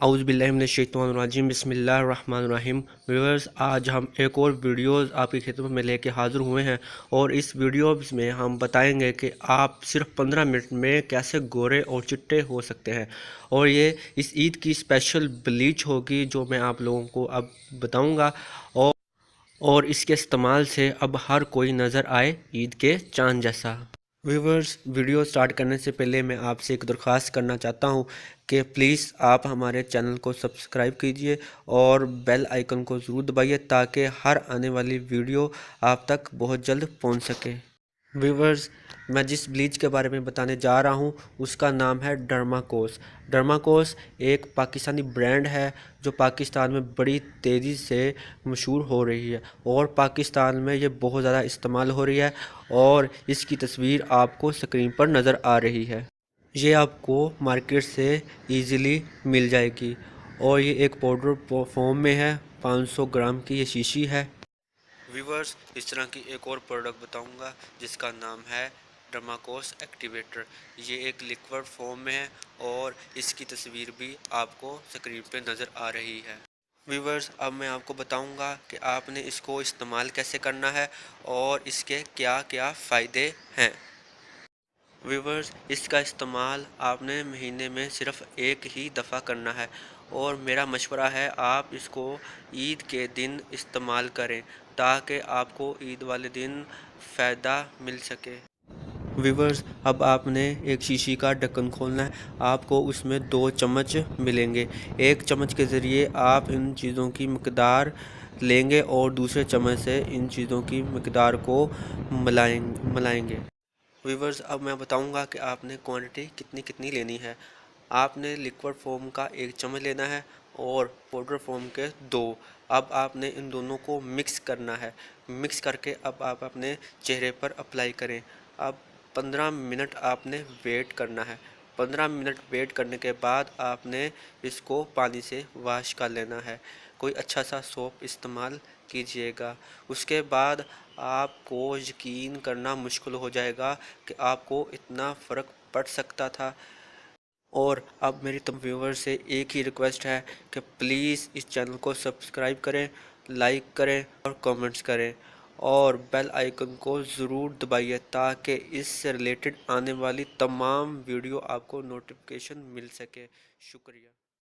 اعوذ باللہ من الشیطان الرجیم بسم اللہ الرحمن الرحیم۔ ویورز، آج ہم ایک اور ویڈیوز آپ کی خدمت میں لے کے حاضر ہوئے ہیں، اور اس ویڈیوز میں ہم بتائیں گے کہ آپ صرف 15 منٹ میں کیسے گورے اور چٹے ہو سکتے ہیں، اور یہ اس عید کی اسپیشل بلیچ ہوگی جو میں آپ لوگوں کو اب بتاؤں گا، اور اس کے استعمال سے اب ہر کوئی نظر آئے عید کے چاند جیسا۔ ویورز، ویڈیو سٹارٹ کرنے سے پہلے میں آپ سے ایک درخواست کرنا چاہتا ہوں کہ پلیز آپ ہمارے چینل کو سبسکرائب کیجئے اور بیل آئیکن کو ضرور دبائیے تاکہ ہر آنے والی ویڈیو آپ تک بہت جلد پہنچ سکے۔ ویورز، میں جس بلیچ کے بارے میں بتانے جا رہا ہوں اس کا نام ہے ڈرماکوس۔ ڈرماکوس ایک پاکستانی برانڈ ہے جو پاکستان میں بڑی تیزی سے مشہور ہو رہی ہے، اور پاکستان میں یہ بہت زیادہ استعمال ہو رہی ہے، اور اس کی تصویر آپ کو سکرین پر نظر آ رہی ہے۔ یہ آپ کو مارکیٹ سے ایزیلی مل جائے گی، اور یہ ایک پاؤڈر فارم میں ہے۔ 500 گرام کی یہ شیشی ہے۔ ویورز، اس طرح کی ایک اور پروڈکٹ بتاؤں گا جس کا نام ہے ڈرماکوس ایکٹیویٹر۔ یہ ایک لیکوڈ فارم میں ہے، اور اس کی تصویر بھی آپ کو سکرین پہ نظر آ رہی ہے۔ ویورز، اب میں آپ کو بتاؤں گا کہ آپ نے اس کو استعمال کیسے کرنا ہے اور اس کے کیا کیا فائدے ہیں۔ ویورز، اس کا استعمال آپ نے مہینے میں صرف ایک ہی دفعہ کرنا ہے، اور میرا مشورہ ہے آپ اس کو عید کے دن استعمال کریں تاکہ آپ کو عید والے دن فائدہ مل سکے۔ ویورز، اب آپ نے ایک شیشی کا ڈھکن کھولنا ہے۔ آپ کو اس میں 2 چمچ ملیں گے۔ ایک چمچ کے ذریعے آپ ان چیزوں کی مقدار لیں گے اور دوسرے چمچ سے ان چیزوں کی مقدار کو ملائیں گے۔ ویورز، اب میں بتاؤں گا کہ آپ نے کوانٹٹی کتنی لینی ہے۔ آپ نے لیکوڈ فارم کا 1 چمچ لینا ہے اور پاؤڈر فارم کے 2۔ اب آپ نے ان دونوں کو مکس کرنا ہے۔ مکس کر کے اب آپ اپنے چہرے پر اپلائی کریں۔ اب 15 منٹ آپ نے ویٹ کرنا ہے۔ 15 منٹ ویٹ کرنے کے بعد آپ نے اس کو پانی سے واش کر لینا ہے۔ کوئی اچھا سا سوپ استعمال کیجئے گا۔ اس کے بعد آپ کو یقین کرنا مشکل ہو جائے گا کہ آپ کو اتنا فرق پڑ سکتا تھا۔ اور اب میری تمام ویورز سے ایک ہی ریکویسٹ ہے کہ پلیز اس چینل کو سبسکرائب کریں، لائک کریں اور کامنٹس کریں، اور بیل آئیکن کو ضرور دبائیے تاکہ اس سے ریلیٹڈ آنے والی تمام ویڈیو آپ کو نوٹیفیکیشن مل سکے۔ شکریہ۔